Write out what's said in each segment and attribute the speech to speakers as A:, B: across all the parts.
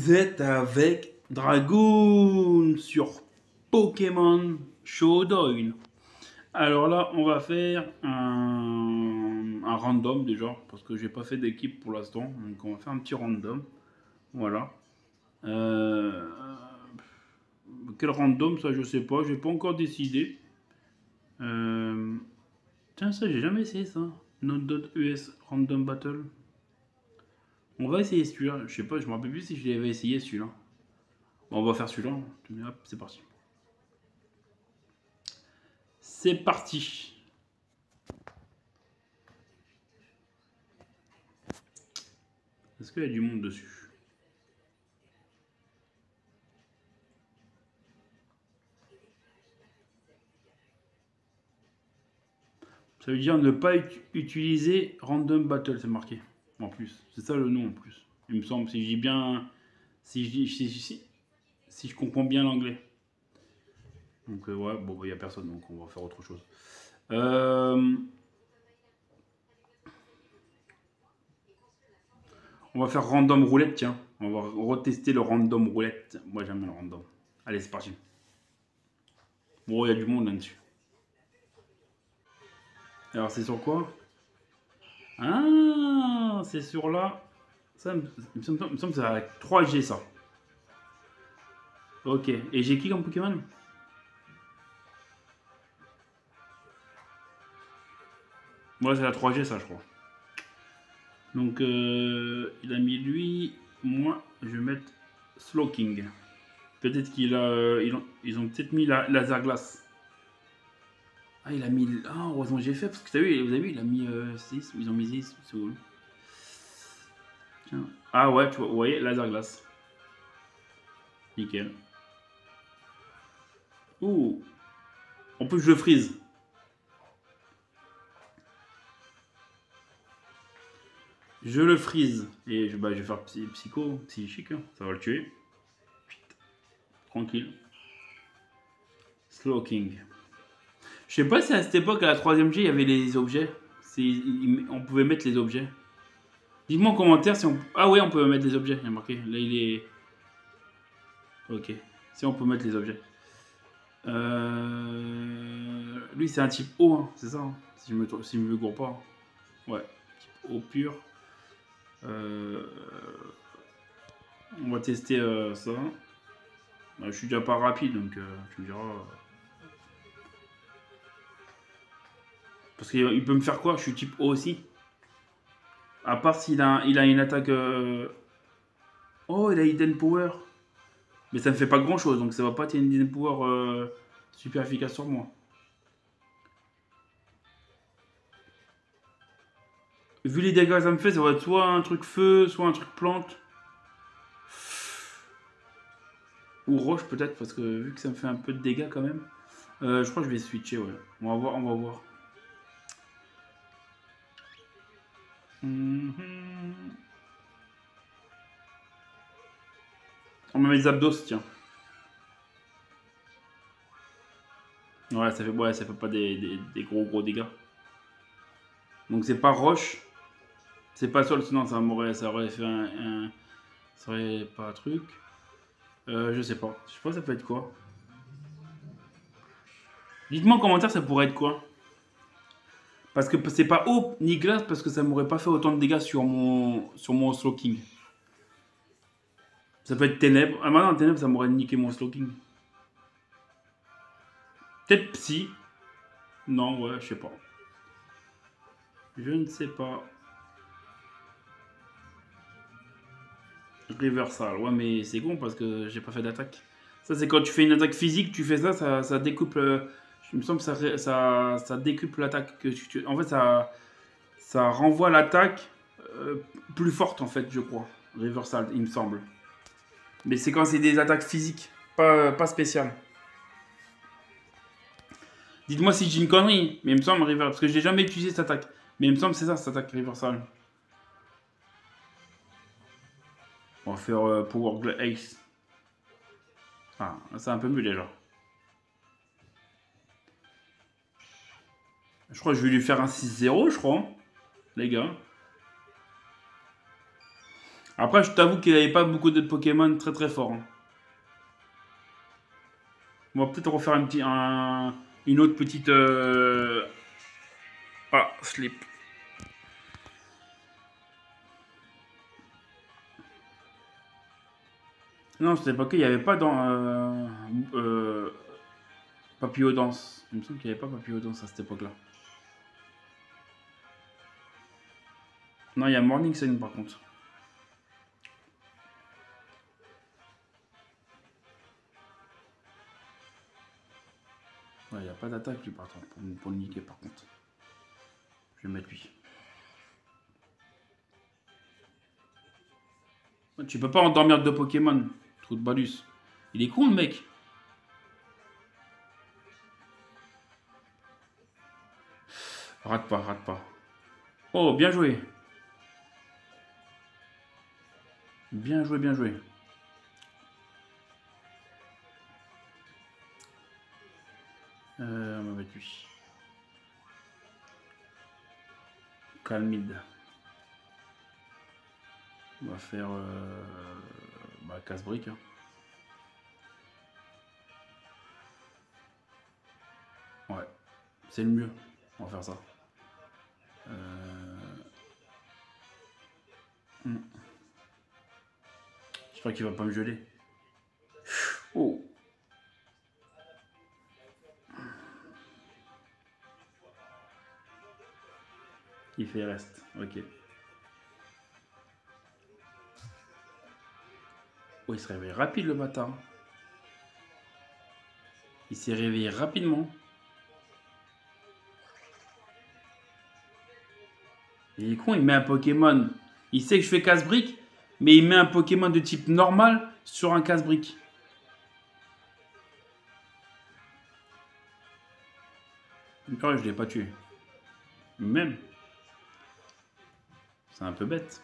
A: vous êtes avec Dragoon sur Pokémon Showdown. Alors là, on va faire un random déjà, parce que j'ai pas fait d'équipe pour l'instant, donc on va faire un petit random. Voilà. Euh, Quel random, ça je sais pas, j'ai pas encore décidé. Euh, Tiens, ça j'ai jamais essayé ça. Node.us Random Battle. On va essayer celui-là, je sais pas, je me rappelle plus si je l'avais essayé celui-là. Bon, on va faire celui-là. Hop, c'est parti. C'est parti. Est-ce qu'il y a du monde dessus? Ça veut dire ne pas utiliser Random Battle, c'est marqué. En plus, c'est ça le nom en plus. Il me semble, si je dis bien, si je comprends bien l'anglais. Donc ouais, bon, il n'y a personne, donc on va faire autre chose. On va faire random roulette, tiens. On va retester le random roulette. Moi j'aime bien le random. Allez, c'est parti. Bon, il y a du monde là-dessus. Alors c'est sur quoi? Ah, c'est sur là. Ça, il me semble que c'est avec 3G ça. Ok. Et j'ai qui comme Pokémon? Moi c'est la 3G ça je crois. Donc il a mis lui. Moi je vais mettre Slowking. Peut-être qu'il a. Ils ont peut-être mis la laser glace. Ah il a mis. Ah heureusement j'ai fait parce que vous avez vu il a mis 6. Ils ont mis 6. C'est cool. Tiens. Ah ouais tu vois, vous voyez laser glace. Nickel. Ouh. En plus je le freeze. Je le freeze. Et bah, je vais faire psychique. Hein. Ça va le tuer. Tranquille. Slow King. Je sais pas si à cette époque, à la 3ème G, il y avait les objets. On pouvait mettre les objets. Dites-moi en commentaire si on. Ah ouais, on peut mettre les objets. Il y a marqué. Là, il est. Ok. Si on peut mettre les objets. Lui, c'est un type O, hein, c'est ça. Hein, si je me gourre pas. Ouais. Type O pur. On va tester ça. Bah, je suis déjà pas rapide, donc tu me diras. Parce qu'il peut me faire quoi? Je suis type O aussi. À part il a une attaque. Oh, il a Hidden Power. Mais ça ne fait pas grand chose, donc ça va pas être une Hidden Power super efficace sur moi. Vu les dégâts que ça me fait, ça va être soit un truc feu, soit un truc plante. Ou roche peut-être, parce que vu que ça me fait un peu de dégâts quand même. Je crois que je vais switcher, ouais. On va voir, on va voir. On va mettre Zapdos, tiens. Ouais, ça fait pas des gros dégâts. Donc c'est pas roche. C'est pas sol, sinon ça aurait fait ça aurait pas un truc. Je sais pas. Je sais pas ça peut être quoi. Dites-moi en commentaire ça pourrait être quoi. Parce que c'est pas eau ni glace parce que ça m'aurait pas fait autant de dégâts sur mon Slowking. Ça peut être ténèbres. Ah maintenant ténèbres ça m'aurait niqué mon Slowking. Peut-être psy. Non ouais je sais pas. Je ne sais pas. Reversal. Ouais mais c'est con parce que j'ai pas fait d'attaque. Ça c'est quand tu fais une attaque physique, tu fais ça découpe. Il me semble que ça décuple l'attaque que en fait ça renvoie l'attaque plus forte en fait je crois. Reversal il me semble. Mais c'est quand c'est des attaques physiques, pas spéciales. Dites-moi si j'ai une connerie, mais il me semble Reversal, parce que j'ai jamais utilisé cette attaque. Mais il me semble que c'est ça cette attaque Reversal. On va faire Power Ace. Ah, c'est un peu mieux déjà. Je crois que je vais lui faire un 6-0, je crois. Les gars. Après, je t'avoue qu'il n'y avait pas beaucoup de Pokémon très très forts, hein. On va peut-être refaire une autre petite... Ah, slip. Non, c'était pas qu'il n'y avait pas dans... Papillodance. Il me semble qu'il n'y avait pas Papillodance à cette époque-là. Non, il y a Morning Sun par contre. Ouais, il n'y a pas d'attaque lui par contre, pour le niquer par contre. Je vais mettre lui. Tu peux pas endormir deux Pokémon. Trou de balus. Il est con le mec. Rate pas, rate pas. Oh, bien joué. Bien joué, bien joué. On va mettre lui. Calmide. On va faire casse-brique. Hein. Ouais, c'est le mieux. On va faire ça. J'espère qu'il va pas me geler. Oh. Il fait reste. Ok. Oh, il se réveille rapide le bâtard. Il s'est réveillé rapidement. Il est con, il met un Pokémon. Il sait que je fais casse-brique, mais il met un Pokémon de type normal sur un casse-brique. Encore, je l'ai pas tué. Même. C'est un peu bête.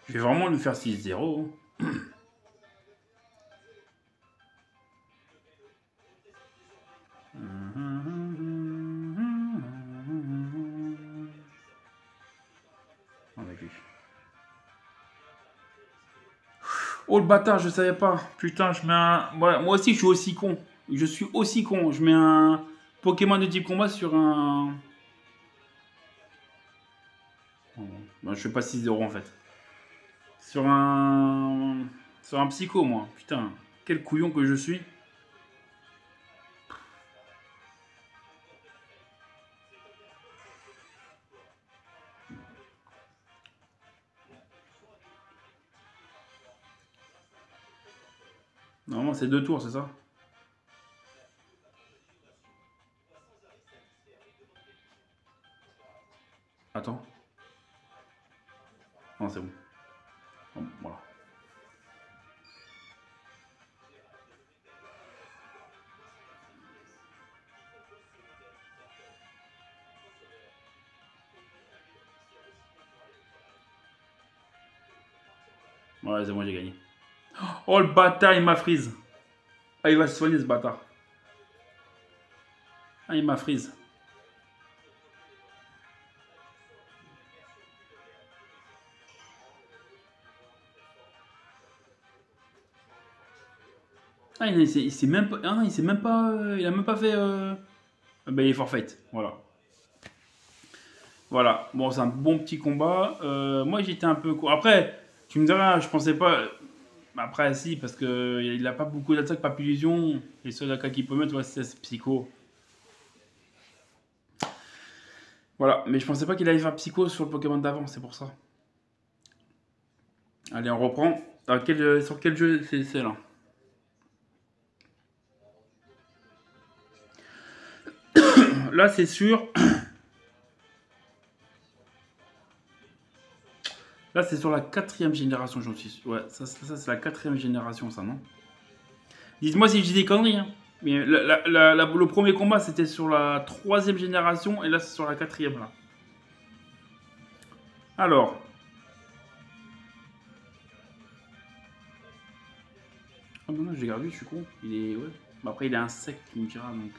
A: Je vais vraiment lui faire 6-0. Oh le bâtard, je savais pas. Putain, je mets un... Voilà, moi aussi, je suis aussi con. Je suis aussi con. Je mets un Pokémon de type combat sur un... Bon, je fais pas 6-0 en fait. Sur un... Sur un psycho, moi. Putain, quel couillon que je suis. Normalement, c'est 2 tours, c'est ça? Attends. Non, c'est bon. Bon, voilà. Ouais, c'est bon, j'ai gagné. Oh, le bâtard, il m'a freeze. Ah, il va se soigner, ce bâtard. Ah, il m'a freeze. Ah, il s'est même pas... Ah, non, il s'est même pas... il a même pas fait... Ben, il est forfait. Voilà. Voilà. Bon, c'est un bon petit combat. Moi, j'étais un peu... Après, tu me diras, je pensais pas... Après, si, parce que il a pas beaucoup d'attaques, pas illusion. Les seuls attaques qu'il peut mettre, ouais, c'est psycho. Voilà, mais je pensais pas qu'il allait faire psycho sur le Pokémon d'avant, c'est pour ça. Allez, on reprend. Sur quel jeu c'est là? Là, c'est sûr. Là, c'est sur la quatrième génération, j'en suis sûr. Ouais, ça c'est la quatrième génération, ça, non? Dites-moi si je dis des conneries, hein. Mais le premier combat, c'était sur la troisième génération, et là, c'est sur la quatrième, là. Alors. Ah non, non, j'ai gardé, je suis con. Il est... Ouais. Bah, après, il est un sec, tu me diras, donc...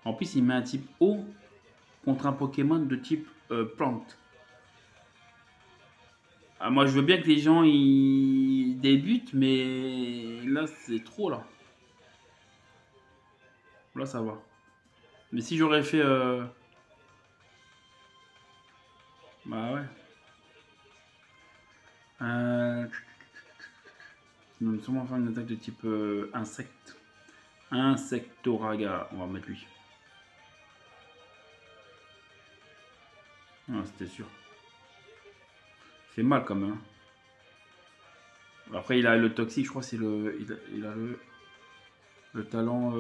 A: En plus, il met un type eau contre un Pokémon de type plante. Ah, moi, je veux bien que les gens ils débutent, mais là, c'est trop là. Là, ça va. Mais si j'aurais fait. Bah ouais. Il va sûrement faire une attaque de type insecte. Insectoraga. On va mettre lui. Ah, c'était sûr. Il fait mal quand même. Hein. Après, il a le toxique, je crois, c'est le. Il a le talent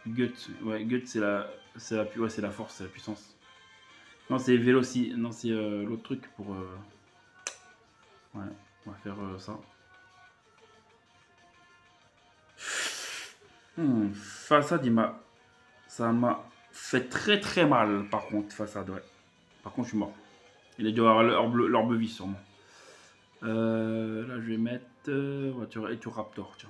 A: Gut. Ouais, Gut, c'est la. Ouais, c'est la force, c'est la puissance. Non, c'est Véloci. Non, c'est l'autre truc pour. Ouais, on va faire ça. Façade, ça m'a fait très très mal, par contre, façade, ouais. Par contre, je suis mort. Il a dû avoir l'orbe vie, sûrement. Là, je vais mettre voiture et Raptor, tiens.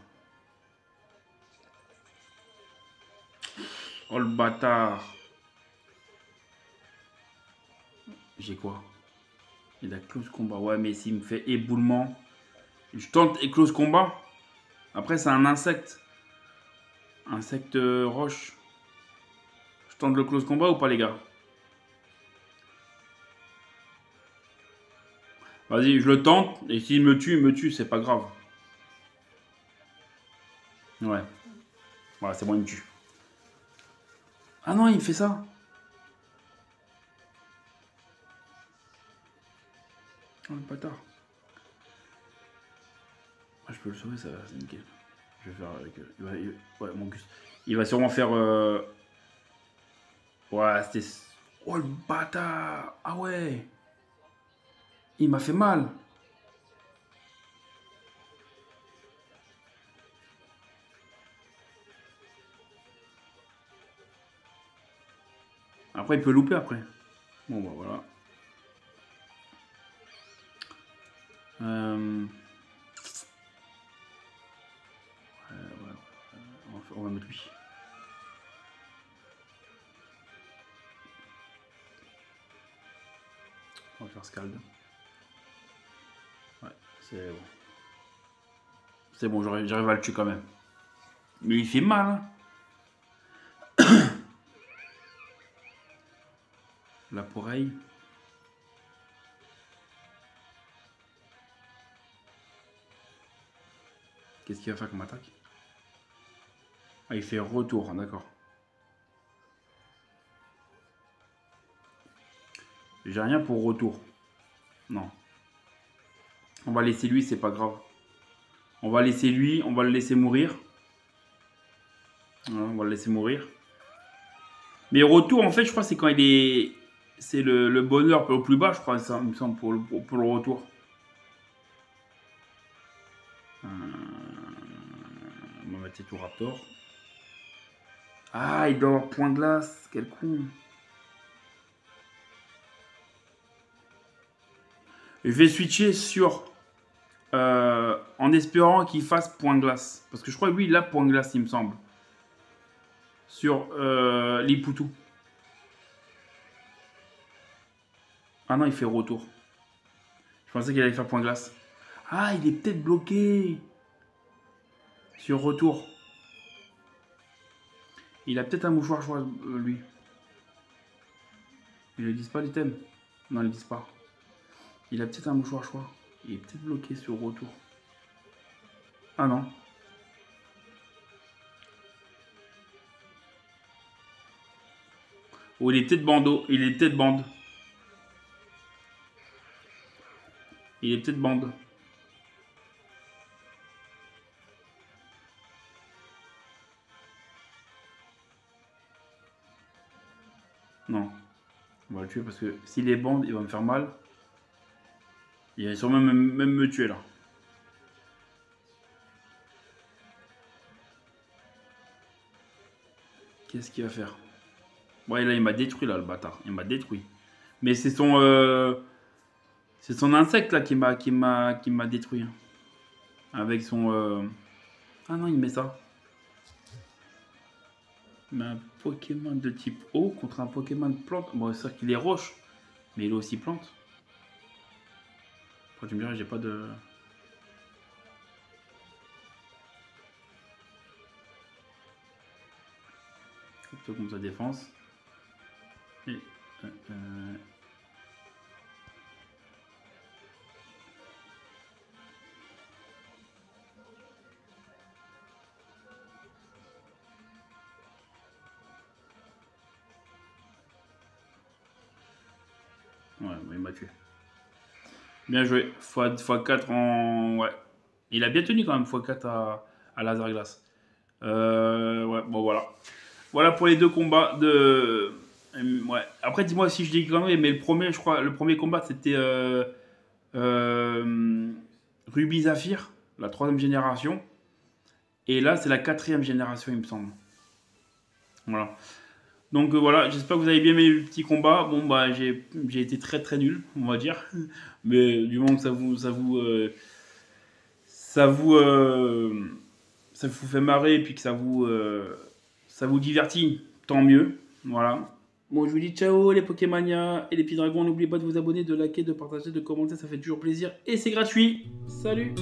A: Oh le bâtard. J'ai quoi? Il a close combat. Ouais, mais s'il me fait éboulement, je tente et close combat. Après, c'est un insecte. Insecte roche. Je tente le close combat ou pas, les gars? Vas-y, je le tente. Et s'il me tue, c'est pas grave. Ouais. Voilà, c'est bon, il me tue. Ah non, il me fait ça. Oh le bâtard. Ah, je peux le sauver, ça, c'est nickel. Je vais faire avec. Ouais, mon Gus. Il va sûrement faire. Ouais, c'était. Oh le bâtard. Ah ouais. Il m'a fait mal. Après, il peut louper après. Bon, bah voilà. Ouais, on va mettre lui. On va faire Scald. Ouais, c'est bon. C'est bon, j'arrive à le tuer quand même. Mais il fait mal, hein. La poreille. Qu'est-ce qu'il va faire comme attaque? Ah, il fait retour, d'accord. J'ai rien pour retour. Non. On va laisser lui, c'est pas grave. On va laisser lui, on va le laisser mourir. Voilà, on va le laisser mourir. Mais retour, en fait, je crois, c'est quand il est. C'est le bonheur au plus bas, je crois, ça, il me semble, pour le retour. On va mettre tout Raptor. Ah, il doit avoir point glace. Quel con. Je vais switcher sur. En espérant qu'il fasse point glace. Parce que je crois que lui, il a point glace, il me semble. Sur Liputu. Ah non, il fait retour. Je pensais qu'il allait faire point glace. Ah, il est peut-être bloqué. Sur retour. Il a peut-être un mouchoir, je crois, lui. Ils ne disent pas l'item. Non, ils ne disent pas. Il a peut-être un mouchoir, je crois. Il est peut-être bloqué sur retour. Ah non. Ou il est peut-être bandeau. Il est peut-être bande. Il est peut-être bande. Non. On va le tuer parce que s'il est bande, il va me faire mal. Il va sûrement même me tuer là. Qu'est-ce qu'il va faire? Ouais, là, il m'a détruit, là, le bâtard. Il m'a détruit. Mais c'est son insecte, là, qui m'a détruit. Avec son... Ah non, il met ça. Il met un Pokémon de type eau contre un Pokémon de plante. Bon, c'est vrai qu'il est roche, mais il est aussi plante. Après, tu me dirais, j'ai pas de... Plutôt comme sa défense. Et, ouais, il m'a tué. Bien joué. x4 en... Ouais. Il a bien tenu quand même, x4 à laser glace. Ouais, bon voilà. Voilà pour les deux combats de... Ouais. Après, dis-moi si je dis conneries, mais le premier, je crois, le premier combat, c'était Ruby Zafir, la 3e génération. Et là, c'est la 4e génération, il me semble. Voilà. Donc voilà, j'espère que vous avez bien aimé le petit combat. Bon, bah, j'ai été très très nul, on va dire. Mais du moment que ça vous fait marrer et puis que ça vous divertit, tant mieux. Voilà. Bon, je vous dis ciao les Pokémania et les petits dragons. N'oubliez pas de vous abonner, de liker, de partager, de commenter, ça fait toujours plaisir et c'est gratuit. Salut!